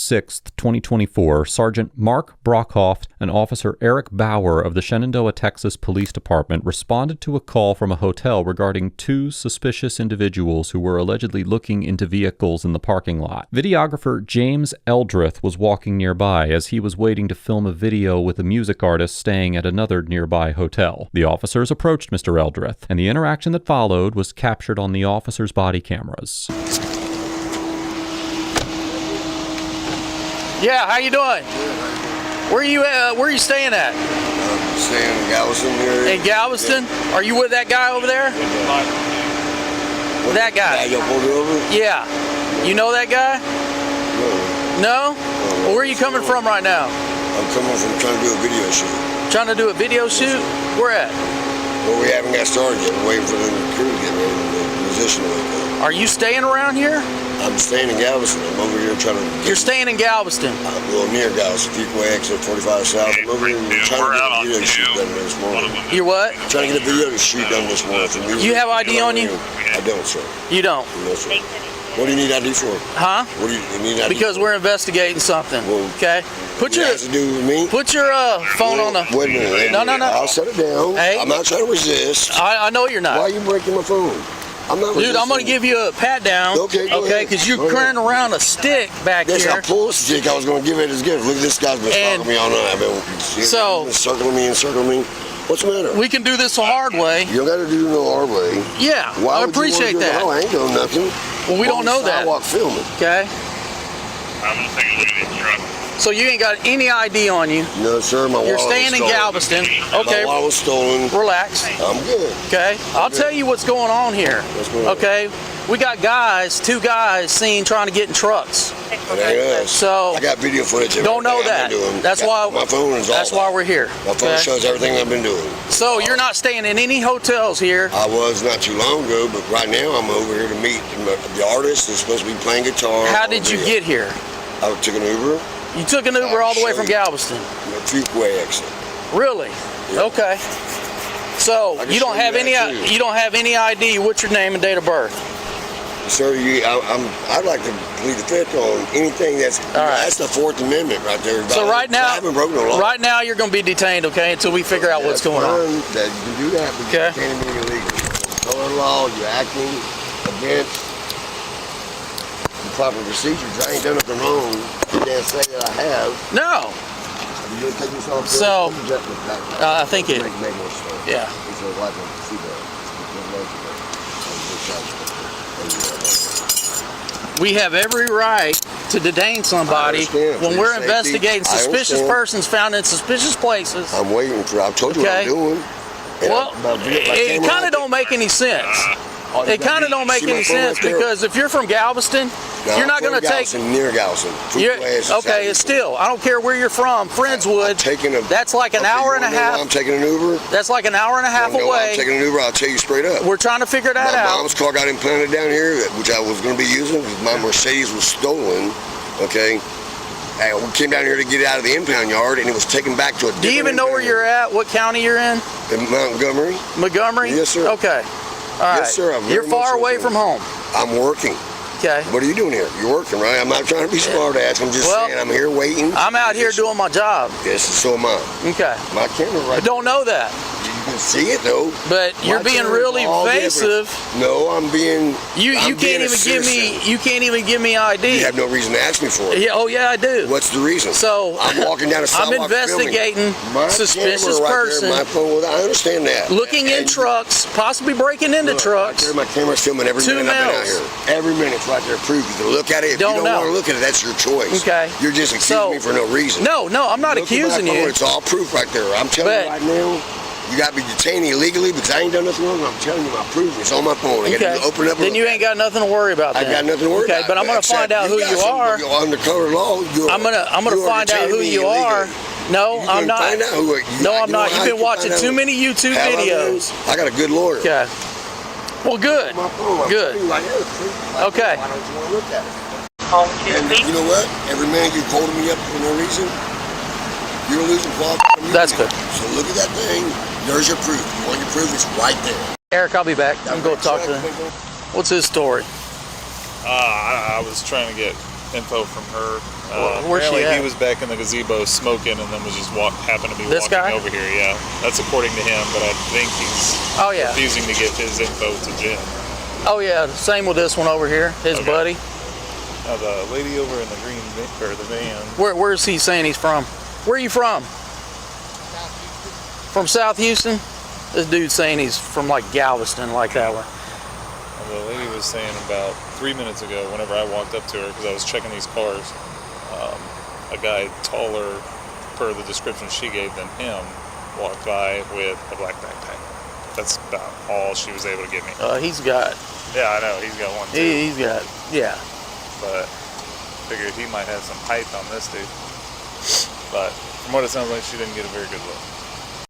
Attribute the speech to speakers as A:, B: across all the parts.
A: 6th, 2024, Sergeant Mark Brockhoff and Officer Eric Bauer of the Shenandoah, Texas Police Department responded to a call from a hotel regarding two suspicious individuals who were allegedly looking into vehicles in the parking lot. Videographer James Eldrith was walking nearby as he was waiting to film a video with a music artist staying at another nearby hotel. The officers approached Mr. Eldrith, and the interaction that followed was captured on the officers' body cameras.
B: Yeah, how you doing? Where are you staying at?
C: I'm staying in Galveston here.
B: In Galveston? Are you with that guy over there? With that guy?
C: You pulled it over?
B: Yeah. You know that guy?
C: No.
B: No? Well, where are you coming from right now?
C: I'm coming from trying to do a video shoot.
B: Trying to do a video shoot? Where at?
C: Well, we haven't got started yet. We're waiting for the crew to get ready, the musician to wake up.
B: Are you staying around here?
C: I'm staying in Galveston. I'm over here trying to...
B: You're staying in Galveston?
C: Well, near Galveston, Fuquay exit 45 South. I'm over here trying to get a video shoot done this morning.
B: You're what?
C: Trying to get a video to shoot done this morning.
B: You have ID on you?
C: I don't, sir.
B: You don't?
C: No, sir. What do you need ID for?
B: Huh?
C: What do you need ID
B: Because
C: for?
B: we're investigating something. Well, okay? Put your...
C: It has to do with me?
B: Put your phone on the...
C: Wait a minute.
B: No.
C: I'll set it down.
B: Hey.
C: I'm not trying to resist.
B: I know you're not.
C: Why are you breaking my phone? I'm not resisting.
B: Dude, I'm going to give you a pat down.
C: Okay, go ahead.
B: Because you're carrying around a stick back
C: Yes,
B: here.
C: I pulled a stick. I was going to give it as a gift. Look, this guy's been stalking me all night. I've been circling me. What's the matter?
B: We can do this the hard way.
C: You don't got to do no hard way.
B: Yeah,
C: Why
B: I appreciate that.
C: I ain't doing nothing.
B: Well, we don't know that.
C: Sidewalk filming.
B: Okay.
D: I'm going to take a look at your truck.
B: So you ain't got any ID on you.
C: No, sir. My wallet
B: You're staying
C: was
B: in
C: stolen.
B: Galveston. Okay.
C: My wallet was stolen.
B: Relax.
C: I'm good.
B: Okay. I'll tell you what's going on here.
C: What's going on?
B: Okay. We got two guys seen trying to get in trucks.
C: It ain't us.
B: So
C: I got video footage of
B: don't know
C: everything
B: that.
C: I've been doing.
B: That's why
C: my phone is
B: That's why we're here.
C: My phone shows everything I've been doing.
B: So you're not staying in any hotels here.
C: I was not too long ago, but right now I'm over here to meet the artist that's supposed to be playing guitar.
B: How did you get here?
C: I took an Uber.
B: You took an Uber all the way from Galveston?
C: Fuquay exit.
B: Really?
C: Yeah.
B: Okay. So you don't have any ID. What's your name and date of birth?
C: Sir, I'd like to plead the fifth on anything that's that's the Fourth Amendment right there.
B: So right now,
C: I haven't broken the law.
B: Right now you're going to be detained, okay, until we figure out what's going on.
C: That you can do that, but you can't be illegal. Color law, you're acting against the proper procedures. I ain't done nothing wrong. You can't say that I have.
B: No.
C: You gonna take this off?
B: So, I think it.
C: Make more stuff.
B: Yeah. We have every right to detain somebody when we're investigating suspicious persons found in suspicious places.
C: I'm waiting for. I told you what I'm doing.
B: Well, it kind of don't make any sense. It kind of don't make any sense because if you're from Galveston, you're not going to take.
C: Near Galveston.
B: Okay, it's still. I don't care where you're from. Friendswood. That's like an hour and a half.
C: I'm taking an Uber.
B: That's like an hour and a half away.
C: I'm taking an Uber. I'll tell you straight up.
B: We're trying to figure that out.
C: My mom's car got implanted down here, which I was going to be using because my Mercedes was stolen. Okay. We came down here to get it out of the impound yard, and it was taken back to a different.
B: Do you even know where you're at? What county you're in?
C: In Montgomery.
B: Montgomery?
C: Yes, sir.
B: Okay. All right.
C: Yes, sir.
B: You're far away from home.
C: I'm working.
B: Okay.
C: What are you doing here? You're working, right? I'm not trying to be smart ass. I'm just saying I'm here waiting.
B: I'm out here doing my job.
C: Yes, so am I.
B: Okay.
C: My camera right.
B: I don't know that.
C: You can see it though.
B: But you're being really evasive.
C: No, I'm being.
B: You can't even give me ID.
C: You have no reason to ask me for it.
B: Yeah. Oh yeah, I do.
C: What's the reason?
B: So
C: I'm walking down a sidewalk.
B: I'm investigating suspicious person.
C: My phone. I understand that.
B: Looking in trucks, possibly breaking into trucks.
C: Right there, my camera's filming every minute I've been out here. Every minute's right there. Proof. You can look at it. If you don't want to look at it, that's your choice.
B: Okay.
C: You're just accusing me for no reason.
B: No, I'm not accusing you.
C: It's all proof right there. I'm telling you right now. You got to be detained illegally because I ain't done nothing wrong. I'm telling you, my proof. It's on my phone. I got to open up.
B: Then you ain't got nothing to worry about.
C: I got nothing to worry about.
B: Okay, but I'm gonna find out who you are.
C: Undercover law.
B: I'm gonna find out who you are. No, I'm not. No, I'm not. You've been watching too many YouTube videos.
C: I got a good lawyer.
B: Okay. Well, good. Good. Okay.
C: And you know what? Every man you're holding me up for no reason, you're losing quality.
B: That's good.
C: So look at that thing. There's your proof. You want your proof? It's right there.
B: Eric, I'll be back. I'm going to talk to him. What's his story?
D: I was trying to get info from her
B: Where's she
E: Apparently
B: at?
E: he was back in the gazebo smoking, and then was just happened to be
B: This
E: walking
B: guy?
E: over here. Yeah, that's according to him, but I think he's
B: Oh, yeah.
E: refusing to give his info to Jim.
B: Oh yeah, same with this one over here, his
E: Okay.
B: buddy.
E: Now the lady over in the green or the van.
B: Where's he saying he's from? Where are you from? From South Houston? This dude's saying he's from like Galveston, like that one.
E: The lady was saying about 3 minutes ago, whenever I walked up to her, because I was checking these cars, a guy taller, per the description she gave than him, walked by with a black backpack. That's about all she was able to give me.
B: He's got,
E: Yeah, I know, he's got one too.
B: he's got, yeah.
E: But figured he might have some height on this dude. But from what it sounds like, she didn't get a very good look.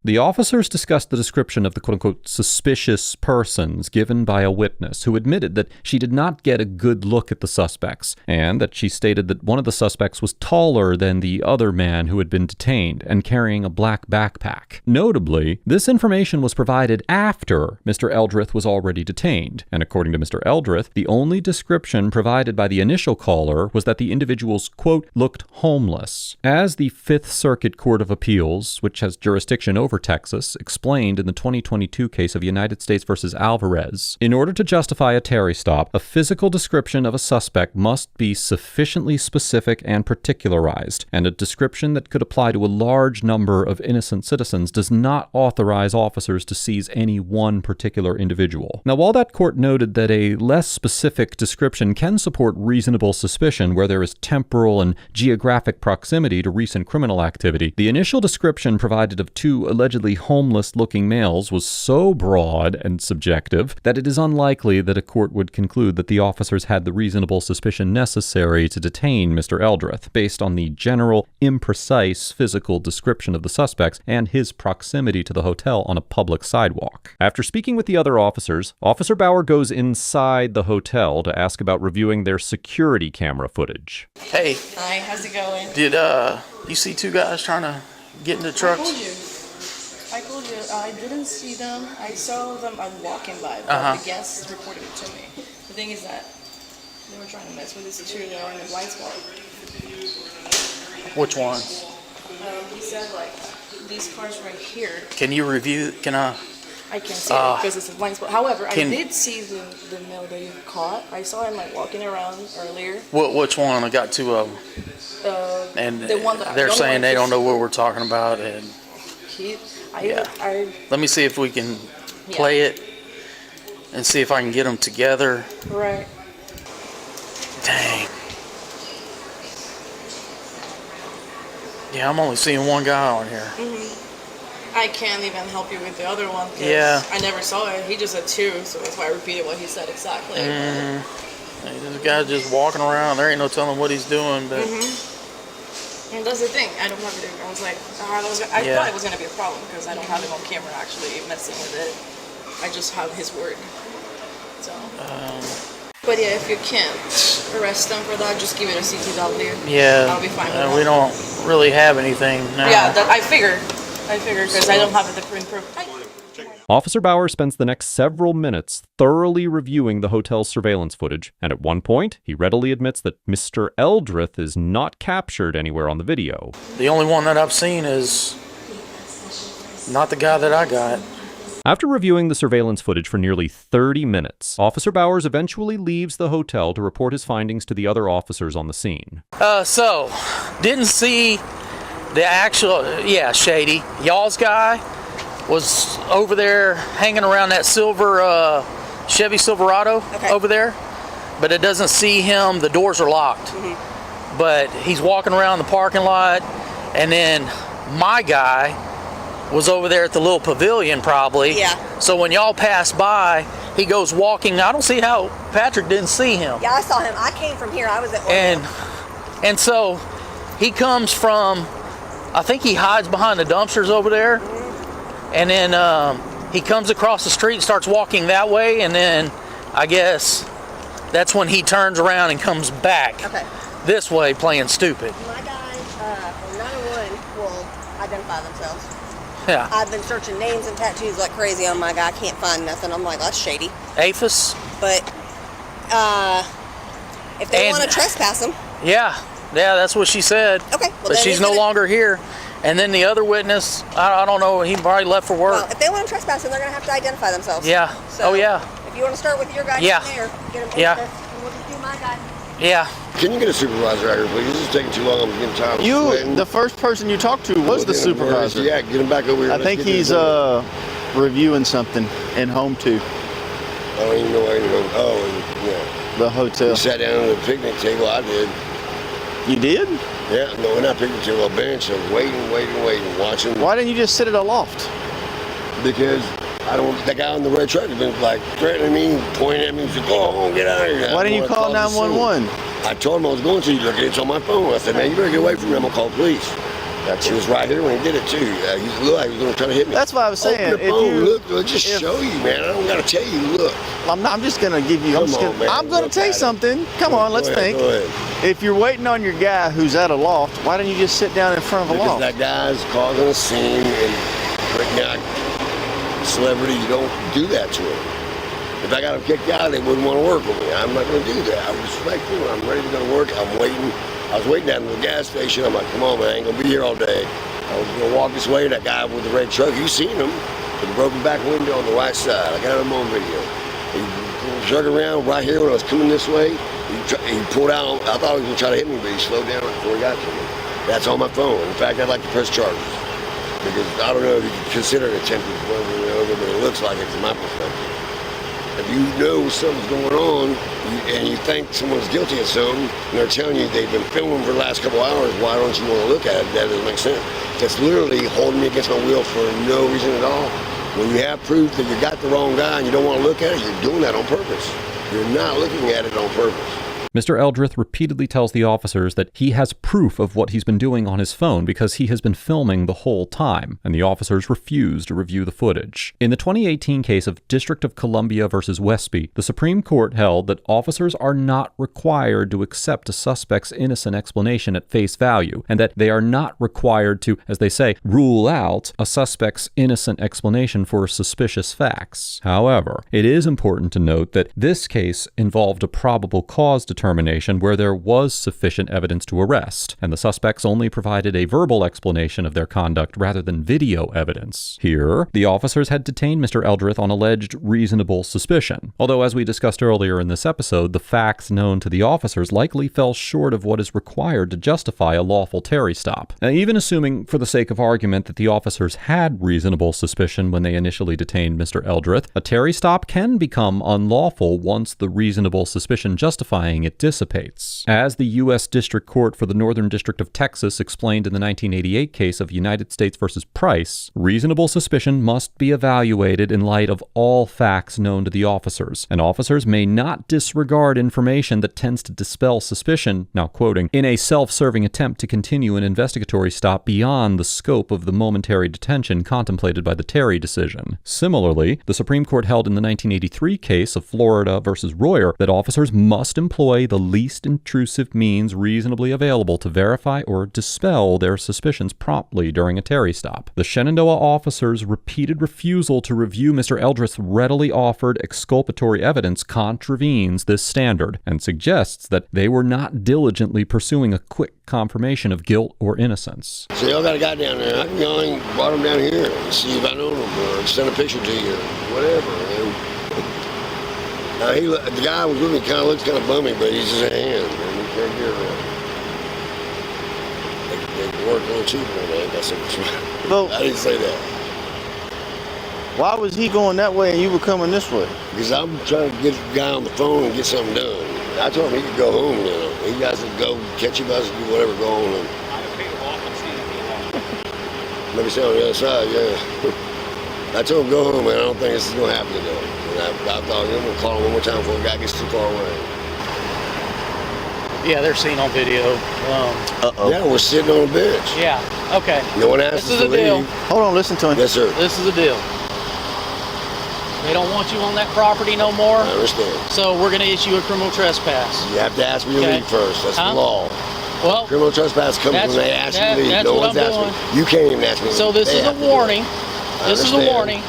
A: The officers discussed the description of the quote-unquote suspicious persons given by a witness who admitted that she did not get a good look at the suspects, and that she stated that one of the suspects was taller than the other man who had been detained and carrying a black backpack. Notably, this information was provided after Mr. Eldrith was already detained, and according to Mr. Eldrith, the only description provided by the initial caller was that the individuals, quote, looked homeless. As the Fifth Circuit Court of Appeals, which has jurisdiction over Texas, explained in the 2022 case of United States versus Alvarez, in order to justify a Terry stop, a physical description of a suspect must be sufficiently specific and particularized, and a description that could apply to a large number of innocent citizens does not authorize officers to seize any one particular individual. Now, while that court noted that a less specific description can support reasonable suspicion where there is temporal and geographic proximity to recent criminal activity, the initial description provided of two allegedly homeless-looking males was so broad and subjective that it is unlikely that a court would conclude that the officers had the reasonable suspicion necessary to detain Mr. Eldrith, based on the general, imprecise physical description of the suspects and his proximity to the hotel on a public sidewalk. After speaking with the other officers, Officer Bauer goes inside the hotel to ask about reviewing their security camera footage.
B: Hey,
F: Hi, how's it going?
B: did you see two guys trying to get into trucks?
F: I told you, I didn't see them. I saw them walking by, but the guests reported it to me. The thing is that they were trying to mess with the security guard in the blind spot.
B: Which ones?
F: He said, like, these cars right here,
B: Can you review? Can I?
F: I can't see it because it's a blind spot. However, I
B: Can-
F: did see the male that you caught. I saw him, like, walking around earlier.
B: Which one? I got two of them, and
F: The one that I
B: they're
F: don't
B: saying
F: like
B: they
F: is-
B: don't know what we're talking about. And
F: I
B: let me see if we can play it and see if I can get them together.
F: right.
B: Dang. Yeah, I'm only seeing one guy on here.
F: I can't even help you with the other one. 'Cause
B: Yeah.
F: I never saw it. He just said two, so that's why I repeated what he said exactly.
B: Hey, this guy's just walking around. There ain't no telling what he's doing, but
F: And that's the thing. I don't have it. I was like, I
B: Yeah.
F: thought it was gonna be a problem because I don't have him on camera actually messing with it. I just have his word. So. But yeah, if you can't arrest them for that, just give it a CTW.
B: yeah,
F: I'll be fine with that.
B: we don't really have anything now.
F: Yeah, I figured because I don't have the print proof.
A: Officer Bauer spends the next several minutes thoroughly reviewing the hotel's surveillance footage, and at one point, he readily admits that Mr. Eldrith is not captured anywhere on the video.
B: The only one that I've seen is not the guy that I got.
A: After reviewing the surveillance footage for nearly 30 minutes, Officer Bowers eventually leaves the hotel to report his findings to the other officers on the scene.
B: So, didn't see the actual, Shady. Y'all's guy was over there hanging around that silver Chevy Silverado over there, but it doesn't see him. The doors are locked. But he's walking around the parking lot, and then my guy was over there at the little pavilion probably.
G: Yeah.
B: So when y'all pass by, he goes walking. I don't see how Patrick didn't see him.
G: Yeah, I saw him. I came from here. I was at Orlando.
B: And so he comes from, I think he hides behind the dumpsters over there. And then he comes across the street and starts walking that way. And then I guess that's when he turns around and comes back this way playing stupid.
G: My guys from 911 will identify themselves.
B: Yeah.
G: I've been searching names and tattoos like crazy on my guy. I can't find nothing. I'm like, that's shady.
B: APHIS?
G: But if they want to trespass him,
B: Yeah. Yeah, that's what she said.
G: Okay, well,
B: but
G: then
B: she's
G: he's
B: no
G: gonna-
B: longer here. And then the other witness, I don't know, he probably left for work.
G: Well, if they want him trespassing, they're going to have to identify themselves.
B: Yeah.
G: So,
B: Oh, yeah.
G: If you want to start with your guy
B: Yeah.
G: down there, get him
B: Yeah.
G: and we'll just do my guy.
B: Yeah.
C: Can you get a supervisor out here, please? This is taking too long. I'm getting tired of sweating.
H: The first person you talked to was the supervisor.
C: Yeah, get him back over here.
H: I
C: Let's
H: think
C: get this
H: he's
C: done.
H: reviewing something in home too,
C: I don't even know where to go. Oh, and, yeah.
H: the hotel.
C: You sat down at the picnic table. I did.
H: You did?
C: Yeah, no, not picnic table, a bench. I was waiting, watching.
H: Why didn't you just sit at a loft?
C: Because I don't. That guy on the red truck has been like threatening me, pointing at me, said, "Go home, get out of here."
H: Why didn't you call 911?
C: I told him I was going to. Look, it's on my phone. I said, "Man, you better get away from me. I'm gonna call the police." She was right here when he did it too. He looked like he was gonna try to hit me.
H: That's what I was saying.
C: Open the
H: If
C: phone,
H: you-
C: look, just show you, man. I don't gotta tell you. Look.
H: I'm just gonna give you.
C: Come on, man.
H: I'm gonna
C: Look
H: tell you
C: at it.
H: something. Come on, let's
C: Go ahead,
H: think.
C: Go ahead.
H: If you're waiting on your guy who's at a loft, why don't you just sit down in front of a
C: Because
H: loft?
C: that guy's causing a scene, and right now, celebrity, you don't do that to him. If I got him kicked out, they wouldn't want to work with me. I'm not going to do that. I'm respectful. I'm ready to go to work. I'm waiting. I was waiting down at the gas station. I'm like, come on, man, I ain't going to be here all day. I was going to walk this way. That guy with the red truck, you seen him, with the broken back window on the right side. I got him on video. He jerked around right here when I was coming this way. He pulled out. I thought he was going to try to hit me, but he slowed down before he got to me. That's on my phone. In fact, I'd like to press charges. Because I don't know if you can consider it attempted murder, but it looks like it from my perspective. If you know something's going on and you think someone's guilty of something, and they're telling you they've been filming for the last couple hours, why don't you want to look at it? That doesn't make sense. That's literally holding me against my will for no reason at all. When you have proof that you got the wrong guy and you don't want to look at it, you're doing that on purpose. You're not looking at it on purpose.
A: Mr. Eldrith repeatedly tells the officers that he has proof of what he's been doing on his phone because he has been filming the whole time, and the officers refuse to review the footage. In the 2018 case of District of Columbia versus Westby, the Supreme Court held that officers are not required to accept a suspect's innocent explanation at face value, and that they are not required to, as they say, rule out a suspect's innocent explanation for suspicious facts. However, it is important to note that this case involved a probable cause determination where there was sufficient evidence to arrest, and the suspects only provided a verbal explanation of their conduct rather than video evidence. Here, the officers had detained Mr. Eldrith on alleged reasonable suspicion, although as we discussed earlier in this episode, the facts known to the officers likely fell short of what is required to justify a lawful Terry stop. Now, even assuming, for the sake of argument, that the officers had reasonable suspicion when they initially detained Mr. Eldrith, a Terry stop can become unlawful once the reasonable suspicion justifying it dissipates. As the U.S. District Court for the Northern District of Texas explained in the 1988 case of United States v. Price, reasonable suspicion must be evaluated in light of all facts known to the officers, and officers may not disregard information that tends to dispel suspicion, now quoting, in a self-serving attempt to continue an investigatory stop beyond the scope of the momentary detention contemplated by the Terry decision. Similarly, the Supreme Court held in the 1983 case of Florida v. Royer that officers must employ the least intrusive means reasonably available to verify or dispel their suspicions promptly during a Terry stop. The Shenandoah officers' repeated refusal to review Mr. Eldrith's readily offered exculpatory evidence contravenes this standard and suggests that they were not diligently pursuing a quick confirmation of guilt or innocence.
C: So y'all got a guy down there. I can go and brought him down here and see if I know him or send a picture to you or whatever. Now the guy was with me kind of looks kind of bummy, but he's just a hand. Man. He can't get around. They work a little cheaper than that. That's it.
H: Well,
C: I didn't say that.
H: why was he going that way and you were coming this way?
C: Because I'm trying to get the guy on the phone and get something done. I told him he could go home, you know. He guys could go catch a bus, do whatever, go on. And maybe stay on the other side, yeah. I told him go home, man. I don't think this is going to happen today. And I thought, I'm going to call him one more time before the guy gets too far away.
B: Yeah, they're seen on video.
C: Yeah, we're sitting on a bench.
B: Yeah, okay.
C: No one asked
B: This
C: us
B: is
C: to
B: the deal.
C: leave.
H: Hold on, listen to him.
C: Yes, sir.
B: This is the deal. They don't want you on that property no more,
C: I understand.
B: so we're going to issue a criminal trespass.
C: You have to ask me to
B: Okay.
C: leave first. That's
B: Huh?
C: the law.
B: Well,
C: Criminal trespass comes
B: That's-
C: when they ask you
B: that-
C: to leave.
B: that's
C: No
B: what
C: one's
B: I'm
C: asked
B: doing.
C: me. You can't even ask me to
B: so
C: leave.
B: this
C: They
B: is a
C: have to do it.
B: warning.
C: I
B: This is a
C: understand.
B: warning.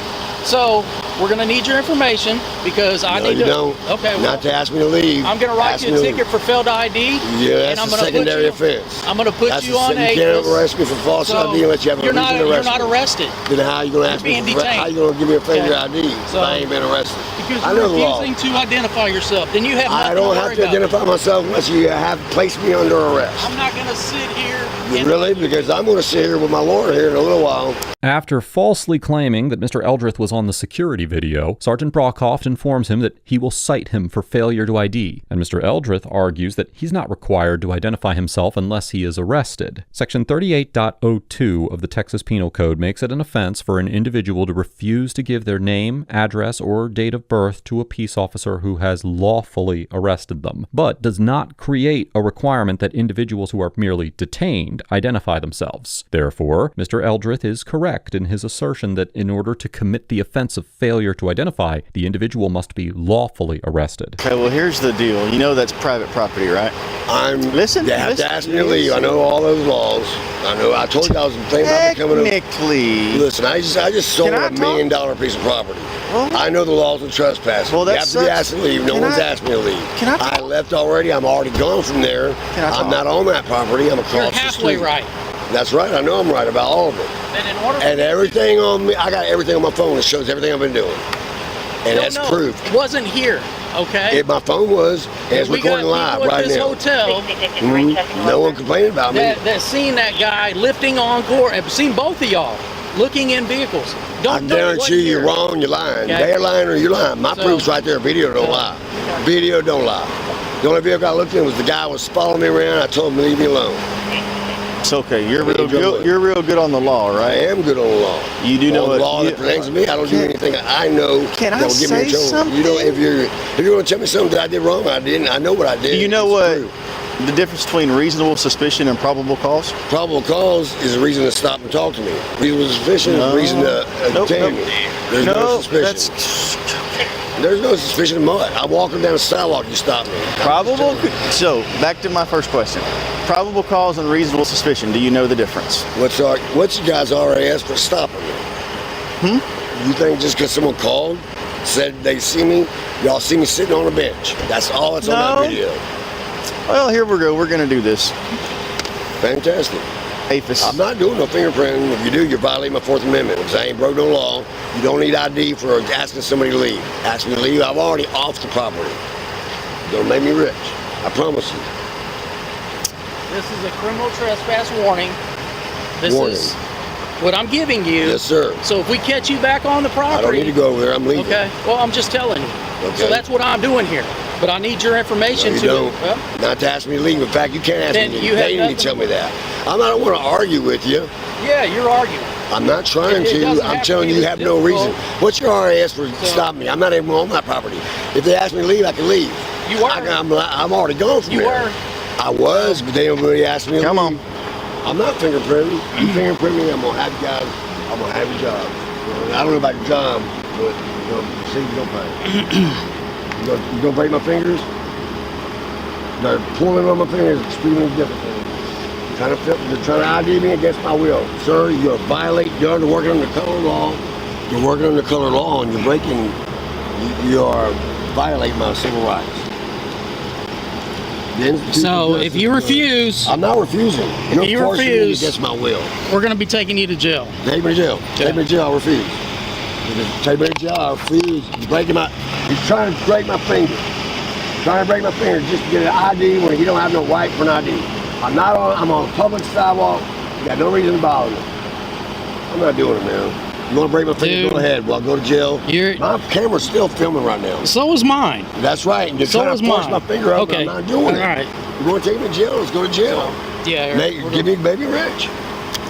B: So we're gonna need your information because I
C: No,
B: need
C: you
B: to.
C: don't.
B: Okay, well,
C: Not to ask me to leave.
B: I'm gonna write
C: Ask
B: you
C: me
B: a
C: to
B: ticket
C: leave.
B: for failed ID.
C: Yeah,
B: and
C: that's
B: I'm
C: a
B: gonna
C: secondary
B: put you,
C: offense.
B: I'm gonna put
C: That's
B: you on
C: you can't
B: APHIS.
C: arrest me for false ID unless you have a
B: you're
C: reason
B: not,
C: to arrest
B: you're not
C: me.
B: arrested.
C: Then how you gonna ask
B: You're
C: me?
B: being detained.
C: How you gonna give me a finger
B: Okay.
C: ID
B: So-
C: if I ain't been arrested?
B: Because
C: I
B: you're
C: know the law.
B: refusing to identify yourself. Then you have nothing
C: I don't
B: to
C: have
B: worry
C: to
B: about.
C: identify myself unless you have placed me under arrest.
B: I'm not gonna sit here. and-
C: Really? Because I'm going to sit here with my lawyer here in a little while.
A: After falsely claiming that Mr. Eldrith was on the security video, Sergeant Brockhoff informs him that he will cite him for failure to ID, and Mr. Eldrith argues that he's not required to identify himself unless he is arrested. Section 38.02 of the Texas Penal Code makes it an offense for an individual to refuse to give their name, address, or date of birth to a peace officer who has lawfully arrested them, but does not create a requirement that individuals who are merely detained identify themselves. Therefore, Mr. Eldrith is correct in his assertion that in order to commit the offense of failure to identify, the individual must be lawfully arrested.
H: Okay, well, here's the deal. You know that's private property, right?
C: They have to ask me to leave. I know all those laws. I told you I was thinking about becoming a...
H: Technically.
C: Listen, I just sold
H: Can I
C: a $1 million piece of property. I know the laws of trespassing.
H: Well,
C: you
H: that
C: have to be
H: sucks.
C: asked to leave. No
H: Can
C: one's
H: I-
C: asked me to leave.
H: Can I talk?
C: I left already. I'm already gone from there.
H: Can I
C: I'm
H: talk?
C: not on that property. I'm across
B: You're
C: the
B: halfway
C: street.
B: right.
C: That's right. I know I'm right about all of it.
B: Then in order
C: And everything on me, I got everything on my phone that shows everything I've been doing. And that's proof.
B: It wasn't here, okay?
C: My phone was, and it's
B: we got
C: recording live
B: people at
C: right
B: this
C: now.
B: hotel
C: No one complaining about me.
B: that seen that guy lifting Encore and seen both of y'all looking in vehicles.
C: I
B: Don't know it wasn't
C: guarantee you're
B: here.
C: wrong, you're lying.
B: Okay.
C: They're lying or you're lying. My
B: So-
C: proof's right there. Video don't lie. Video don't lie. The only vehicle I looked in was the guy was following me around. I told him to leave me alone.
H: It's okay. You're real
C: Leave him
H: good.
C: alone.
H: You're real good on the law,
C: I
H: right?
C: am good on the law.
H: You do know
C: on
H: what
C: the law
H: you-
C: that pertains to me. I don't do
H: Can-
C: anything I know.
H: Can I
C: that will give me
H: say
C: a trouble.
H: something?
C: You know, if you're going to tell me something that I did wrong, I didn't. I know what I did.
H: Do you know
C: It's
H: what
C: true.
H: the difference between reasonable suspicion and probable cause?
C: Probable cause is a reason to stop and talk to me. Reasonable suspicion is a reason to
H: Nope,
C: detain
H: nope.
C: me. There's no suspicion.
H: That's
C: There's no suspicion of mud. I'm walking down the sidewalk, you stop me.
H: probable. So back to my first question: probable cause and reasonable suspicion. Do you know the difference?
C: What's you guys' RAS for stopping me? You think just because someone called, said they see me, y'all see me sitting on a bench? That's all that's on
H: No.
C: that video.
H: Well, here we go. We're gonna do this.
C: Fantastic.
H: APHIS.
C: I'm not doing no fingerprinting. If you do, you're violating my Fourth Amendment. Because I ain't broke no law. You don't need ID for asking somebody to leave. Ask me to leave, I'm already off the property. Don't make me rich. I promise you.
B: This is a criminal trespass warning. This
C: Warning.
B: is what I'm giving you.
C: Yes, sir.
B: So if we catch you back on the property,
C: I don't need to go over there. I'm leaving.
B: Okay. Well, I'm just telling you.
C: Okay.
B: So that's what I'm doing here. But I need your information
C: No, you
B: to.
C: don't.
B: Well,
C: Not to ask me to leave. In fact, you can't ask
B: Then
C: me to
B: you
C: leave.
B: have
C: They need
B: nothing
C: to tell
B: to
C: me that. I don't want to argue with you.
B: yeah, you're arguing.
C: I'm not trying
B: It
C: to.
B: doesn't
C: I'm
B: have to
C: telling
B: be
C: you, you
B: this
C: have no reason.
B: difficult.
C: What's your RAS for stopping me? I'm not even on my property. If they ask me to leave, I can leave.
B: You were.
C: I'm already gone from
B: You
C: there.
B: were.
C: I was, but they don't really ask me to
H: Come
C: leave. I'm not fingerprinting. You fingerprint me, I'm gonna have you guys. I'm gonna have your job. I don't know about your job, but see, you don't pay. You gonna break my fingers? They're pulling on my fingers is extremely difficult. They're trying to ID me against my will. Sir, you're violating, you're working under color law. You're working under color law and you're breaking, you are violating my civil rights. The institution
B: So
C: of
B: if you
C: justice-
B: refuse,
C: I'm not refusing. You're
B: you
C: forcing me
B: refuse-
C: against my will.
B: we're going to be taking you to jail.
C: Take me to jail. Take me to jail, I refuse. Take me to jail, I refuse. He's trying to break my finger. Trying to break my finger just to get an ID when he don't have no right for an ID. I'm on a public sidewalk. You got no reason to bother me. I'm not doing it, man. You want to break my finger?
B: Dude.
C: Go ahead. Well, I'll go to jail.
B: You're-
C: My camera's still filming right now.
B: So is mine.
C: That's right. And you're
B: So
C: trying
B: is
C: to force
B: mine.
C: my finger up.
B: Okay.
C: And I'm not doing it.
B: All right.
C: You want to take me to jail? Let's go to jail.
B: Yeah.
C: Give me baby rich.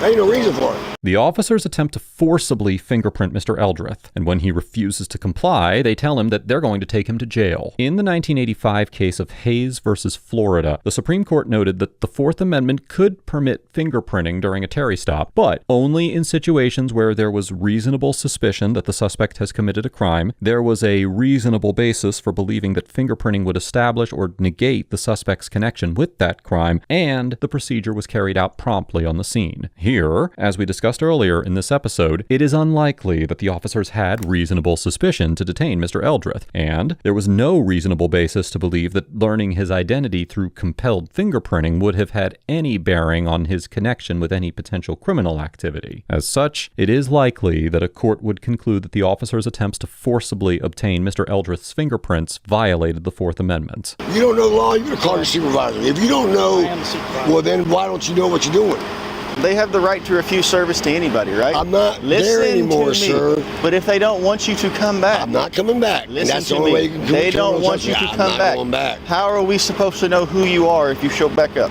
C: There ain't no reason for it.
A: The officers attempt to forcibly fingerprint Mr. Eldrith, and when he refuses to comply, they tell him that they're going to take him to jail. In the 1985 case of Hayes versus Florida, the Supreme Court noted that the Fourth Amendment could permit fingerprinting during a Terry stop, but only in situations where there was reasonable suspicion that the suspect has committed a crime, there was a reasonable basis for believing that fingerprinting would establish or negate the suspect's connection with that crime, and the procedure was carried out promptly on the scene. Here, as we discussed discussed earlier in this episode, it is unlikely that the officers had reasonable suspicion to detain Mr. Eldrith, and there was no reasonable basis to believe that learning his identity through compelled fingerprinting would have had any bearing on his connection with any potential criminal activity. As such, it is likely that a court would conclude that the officers' attempts to forcibly obtain Mr. Eldrith's fingerprints violated the Fourth Amendment.
C: You don't know the law, you're gonna call your supervisor. If you don't know, well then why don't you know what you're doing?
H: They have the right to refuse service to anybody, right?
C: I'm not
H: Listen
C: there anymore,
H: to me.
C: sir.
H: But if they don't want you to come back,
C: I'm not coming back.
H: listen
C: and that's
H: to
C: the only way
H: me.
C: you can
H: They don't want you to
C: I'm
H: come
C: not
H: back.
C: going back.
H: How are we supposed to know who you are if you show back up?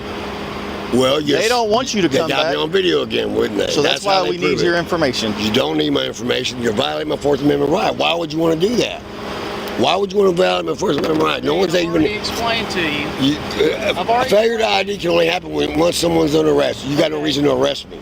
C: Well, yes.
H: They don't want you to come
C: They got
H: back.
C: me on video again, wouldn't they?
H: So that's
C: how
H: why
C: they
H: we
C: prove
H: need
C: it.
H: your information.
C: You don't need my information. You're violating my Fourth Amendment right. Why would you want to do that? Why would you want to violate my Fourth Amendment right? No one's
B: I've
C: even.
B: already explained to you. I've already-
C: Failure to ID can only happen once someone's under arrest. You got no reason to arrest me.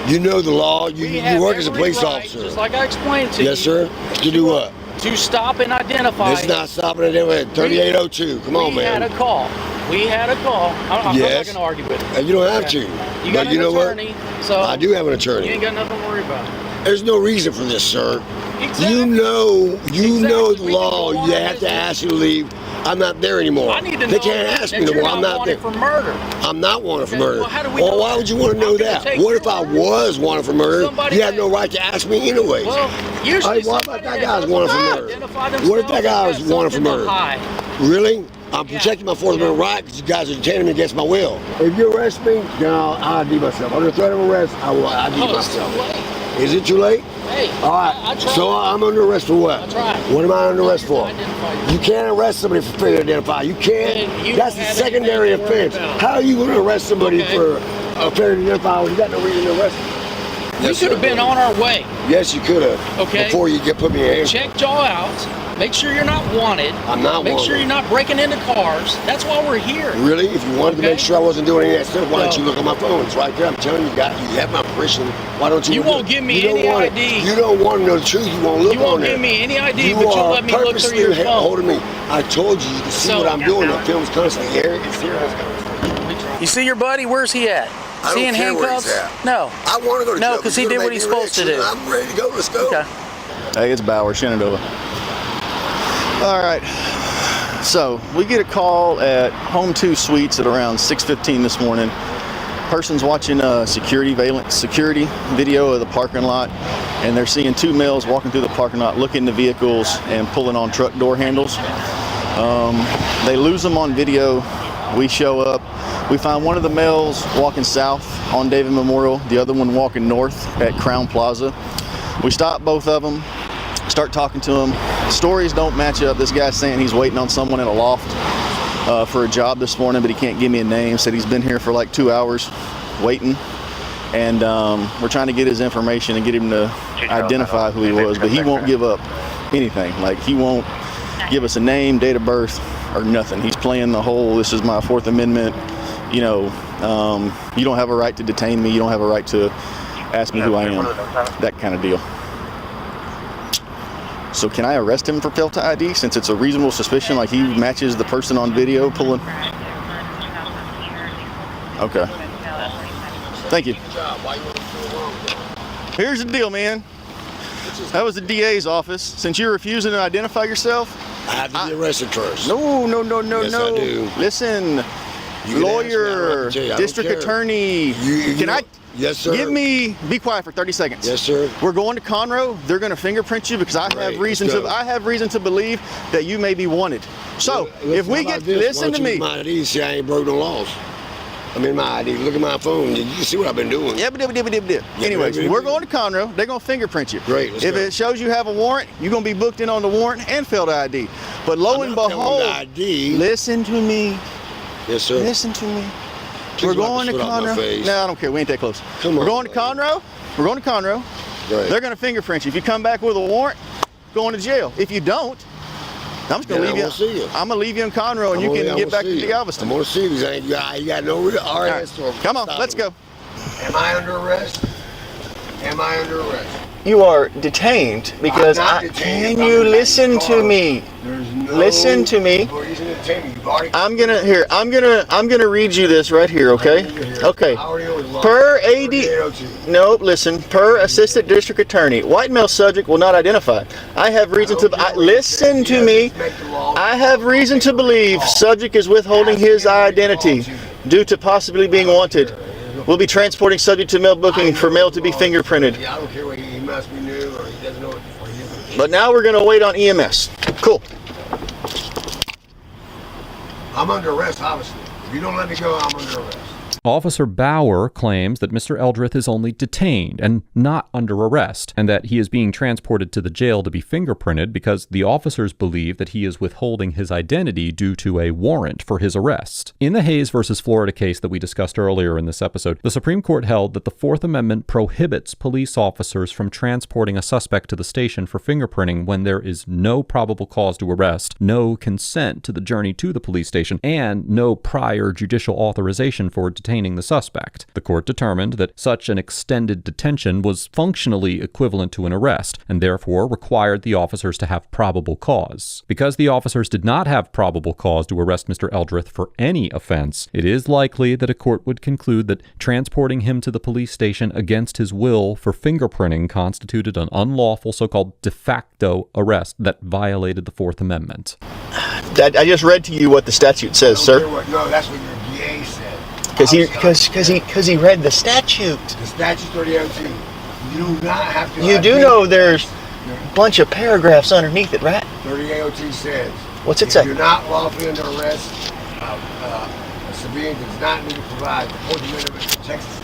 C: You know the law.
B: We
C: You
B: have
C: work as a
B: every
C: police
B: right,
C: officer.
B: just like I explained to you.
C: Yes, sir. To do what?
B: To stop and identify.
C: It's not stopping at 3802. Come on,
B: We had
C: man.
B: a call. We had a call. I'm not
C: Yes.
B: going to argue with it.
C: You don't have
B: Okay.
C: to.
B: You got
C: But you
B: an
C: know
B: attorney, so
C: what? I do have an
B: you
C: attorney.
B: ain't got nothing to worry about.
C: There's no reason for this, sir.
B: Exactly.
C: You know
B: Exactly.
C: the
B: We can
C: law.
B: go on
C: You
B: our
C: have to
B: business.
C: ask you to leave. I'm not there anymore.
B: I need to
C: They
B: know
C: can't ask
B: that
C: me no
B: you're
C: more. I'm not there.
B: wanted for murder.
C: I'm not wanted for
B: Okay,
C: murder.
B: well, how do we
C: Well,
B: know
C: why
B: that?
C: would you want to know
B: I'm gonna
C: that?
B: take
C: What
B: your
C: if I
B: word.
C: was wanted for murder?
B: Somebody
C: You have
B: that-
C: no right to ask me anyways.
B: Well, usually
C: Hey, what about
B: somebody
C: that
B: that
C: guy's wanted for
B: doesn't
C: murder?
B: identify
C: What if that guy was
B: themselves
C: wanted for
B: has something
C: murder?
B: to hide.
C: Really? I'm protecting my Fourth Amendment right because you guys are detaining me against my will. If you arrest me, then I'll ID myself. Under threat of arrest, I will ID
B: Oh, it's too
C: myself.
B: late.
C: Is it too late?
B: Hey,
C: All right.
B: I tried.
C: So I'm under arrest for what?
B: I tried.
C: What am I under arrest for?
B: Identify
C: You can't arrest somebody for failure to identify. You can't.
B: Then you
C: That's
B: don't
C: a
B: have
C: secondary
B: anything to worry
C: offense.
B: about.
C: How are you going to arrest somebody
B: Okay.
C: for a failure to identify when you got no reason to arrest them?
B: You
C: Yes,
B: could have
C: sir.
B: been on our way.
C: Yes, you could have.
B: Okay.
C: Before you get put me in handcuffs.
B: Check y'all out. Make sure you're not wanted.
C: I'm not
B: Make
C: wanted.
B: sure you're not breaking into cars. That's why we're here.
C: Really? If you wanted to
B: Okay.
C: make sure I wasn't doing any of that stuff, why don't
B: No.
C: you look on my phone? It's right there. I'm telling you, you have my permission. Why don't you?
B: You
C: look
B: won't
C: at it?
B: give me
C: You don't
B: any
C: want it.
B: ID.
C: You don't want to know the truth. You won't look
B: You won't
C: on there.
B: give me any ID,
C: You
B: but you'll
C: are
B: let me look through
C: purposely
B: your phone.
C: holding me. I told you, you can see
B: So-
C: what I'm doing. The film's constantly here. It's here.
B: You see your buddy? Where's he at?
C: I
B: Is he
C: don't
B: in
C: care where
B: handcuffs?
C: he's at.
B: No.
C: I want to go to
B: No,
C: jail.
B: 'cause
C: but
B: he
C: you're
B: did
C: gonna
B: what
C: make
B: he's
C: me
B: supposed to
C: rich.
B: do.
C: I'm ready to go. Let's go.
B: Okay.
H: Hey, it's Bauer, Shenandoah. All right. So we get a call at Home 2 Suites at around 6:15 this morning. Person's watching a security video of the parking lot, and they're seeing two males walking through the parking lot, looking into vehicles and pulling on truck door handles. They lose them on video. We show up. We find one of the males walking south on David Memorial, the other one walking north at Crown Plaza. We stop both of them, start talking to them. Stories don't match up. This guy's saying he's waiting on someone in a loft for a job this morning, but he can't give me a name. Said he's been here for like 2 hours waiting. And we're trying to get his information and get him to identify who he was, but he won't give up anything. Like, he won't give us a name, date of birth, or nothing. He's playing the whole, this is my Fourth Amendment, you know, you don't have a right to detain me, you don't have a right to ask me who I am, that kind of deal. So can I arrest him for failure to ID since it's a reasonable suspicion, like he matches the person on video pulling? Okay. Thank you. Here's the deal, man. That was the DA's office. Since you're refusing to identify yourself,
C: I have to be arrested first.
H: no.
C: Yes, I do.
H: Listen,
C: You can
H: lawyer,
C: ask me, I don't
H: district
C: care.
H: attorney.
C: You
H: Can I?
C: don't- Yes, sir.
H: Be quiet for 30 seconds.
C: Yes, sir.
H: We're going to Conroe. They're going to fingerprint you because I
C: Great,
H: have reason
C: let's
H: to.
C: go.
H: I have reason to believe that you may be wanted. So if we get, listen to me.
C: My ID, see, I ain't broke no laws. I'm in my ID. Look at my phone. You can see what I've been doing.
H: Anyways, we're going to Conroe. They're going to fingerprint you.
C: Great, let's
H: If
C: go.
H: it shows you have a warrant, you're going to be booked in on the warrant and failed ID. But lo and
C: I'm not failing
H: behold,
C: the ID.
H: listen to me.
C: Yes, sir.
H: Listen to me.
C: Please
H: We're
C: wipe
H: going
C: the
H: to
C: sweat off my
H: Conroe.
C: face.
H: No, I don't care. We ain't that close.
C: Come
H: We're
C: on,
H: going to Conroe. We're going to Conroe.
C: Great.
H: They're going to fingerprint you. If you come back with a warrant, going to jail. If you don't, I'm just going to
C: Then
H: leave
C: I won't see you.
H: I'm going to leave you in Conroe and you can get back to Galveston.
C: I'm going to see you. You got no RS.
H: Come on, let's go.
C: Am I under arrest? Am I under arrest?
H: You are detained because
C: I'm not detained.
H: can
C: I'm
H: you
C: in that
H: listen to
C: car.
H: me?
C: There's no
H: Listen to me.
C: reason to detain me. You've already.
H: I'm gonna read you this right here, okay? Okay.
C: I already know it's law.
H: Per AD.
C: 3802.
H: Nope, listen. Per Assistant District Attorney, white male subject will not identify. I have reason to listen to me. I have reason to believe subject is withholding his identity due to possibly being wanted. We'll be transporting subject to mail booking for mail to be fingerprinted.
C: Yeah, I don't care what he must be new or he doesn't know what. Or he doesn't.
H: But now we're gonna wait on EMS. Cool.
C: I'm under arrest, obviously. If you don't let me go, I'm under arrest.
A: Officer Bauer claims that Mr. Eldrith is only detained and not under arrest, and that he is being transported to the jail to be fingerprinted because the officers believe that he is withholding his identity due to a warrant for his arrest. In the Hayes versus Florida case that we discussed earlier in this episode, the Supreme Court held that the Fourth Amendment prohibits police officers from transporting a suspect to the station for fingerprinting when there is no probable cause to arrest, no consent to the journey to the police station, and no prior judicial authorization for detaining the suspect. The court determined that such an extended detention was functionally equivalent to an arrest, and therefore required the officers to have probable cause. Because the officers did not have probable cause to arrest Mr. Eldrith for any offense, it is likely that a court would conclude that transporting him to the police station against his will for fingerprinting constituted an unlawful so-called de facto arrest that violated the Fourth Amendment.
H: I just read to you what the statute says, sir.
C: No, that's what your DA said.
H: Because he read the statute.
C: The statute's 3802. You do not have to.
H: You do know there's a bunch of paragraphs underneath it, right?
C: 3802 says.
H: What's it
C: if
H: say?
C: You're not lawfully under arrest. A civilian does not need to provide the Fourth Amendment of Texas.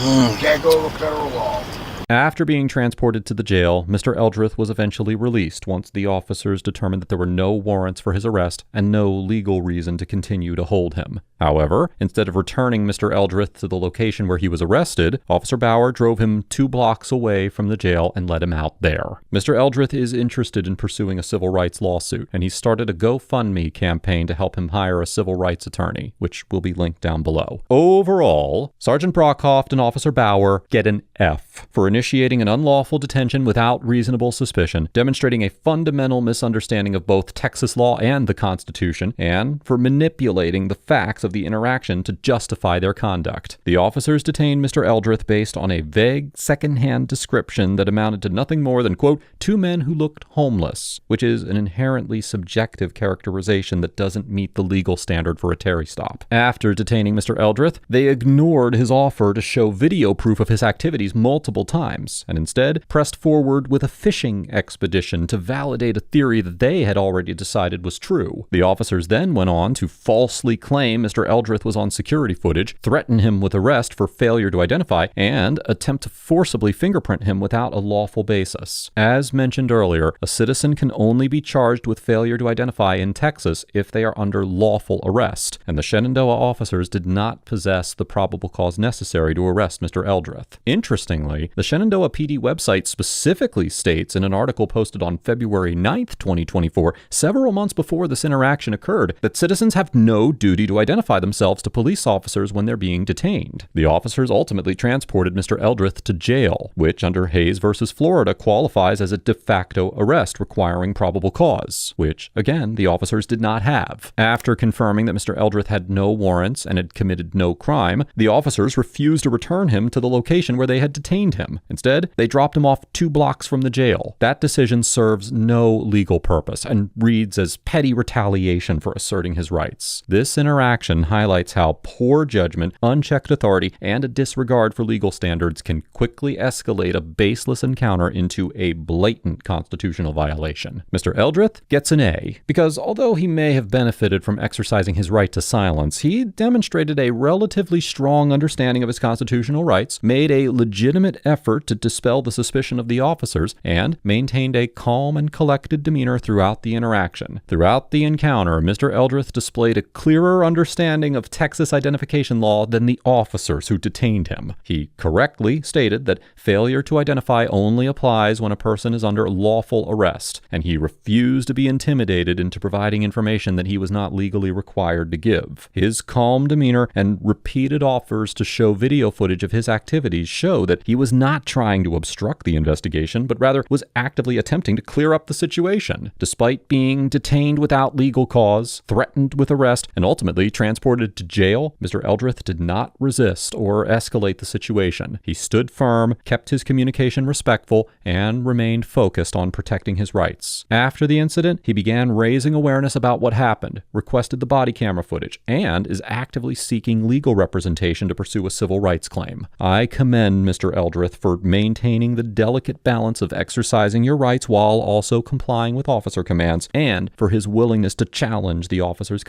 C: You can't go over federal law.
A: After being transported to the jail, Mr. Eldrith was eventually released once the officers determined that there were no warrants for his arrest and no legal reason to continue to hold him. However, instead of returning Mr. Eldrith to the location where he was arrested, Officer Bauer drove him 2 blocks away from the jail and let him out there. Mr. Eldrith is interested in pursuing a civil rights lawsuit, and he started a GoFundMe campaign to help him hire a civil rights attorney, which will be linked down below. Overall, Sergeant Brockhoft and Officer Bauer get an F for initiating an unlawful detention without reasonable suspicion, demonstrating a fundamental misunderstanding of both Texas law and the Constitution, and for manipulating the facts of the interaction to justify their conduct. The officers detained Mr. Eldrith based on a vague, secondhand description that amounted to nothing more than, quote, 2 men who looked homeless, which is an inherently subjective characterization that doesn't meet the legal standard for a Terry stop. After detaining Mr. Eldrith, they ignored his offer to show video proof of his activities multiple times, and instead pressed forward with a fishing expedition to validate a theory that they had already decided was true. The officers then went on to falsely claim Mr. Eldrith was on security footage, threaten him with arrest for failure to identify, and attempt to forcibly fingerprint him without a lawful basis. As mentioned earlier, a citizen can only be charged with failure to identify in Texas if they are under lawful arrest, and the Shenandoah officers did not possess the probable cause necessary to arrest Mr. Eldrith. Interestingly, the Shenandoah PD website specifically states in an article posted on February 9th, 2024, several months before this interaction occurred, that citizens have no duty to identify themselves to police officers when they're being detained. The officers ultimately transported Mr. Eldrith to jail, which under Hayes versus Florida qualifies as a de facto arrest requiring probable cause, which, again, the officers did not have. After confirming that Mr. Eldrith had no warrants and had committed no crime, the officers refused to return him to the location where they had detained him. Instead, they dropped him off 2 blocks from the jail. That decision serves no legal purpose and reads as petty retaliation for asserting his rights. This interaction highlights how poor judgment, unchecked authority, and a disregard for legal standards can quickly escalate a baseless encounter into a blatant constitutional violation. Mr. Eldrith gets an A, because although he may have benefited from exercising his right to silence, he demonstrated a relatively strong understanding of his constitutional rights, made a legitimate effort to dispel the suspicion of the officers, and maintained a calm and collected demeanor throughout the interaction. Throughout the encounter, Mr. Eldrith displayed a clearer understanding of Texas identification law than the officers who detained him. He correctly stated that failure to identify only applies when a person is under lawful arrest, and he refused to be intimidated into providing information that he was not legally required to give. His calm demeanor and repeated offers to show video footage of his activities show that he was not not trying to obstruct the investigation, but rather was actively attempting to clear up the situation. Despite being detained without legal cause, threatened with arrest, and ultimately transported to jail, Mr. Eldrith did not resist or escalate the situation. He stood firm, kept his communication respectful, and remained focused on protecting his rights. After the incident, he began raising awareness about what happened, requested the body camera footage, and is actively seeking legal representation to pursue a civil rights claim. I commend Mr. Eldrith for maintaining the delicate balance of exercising your rights while also complying with officer commands, and for his willingness to challenge the officer's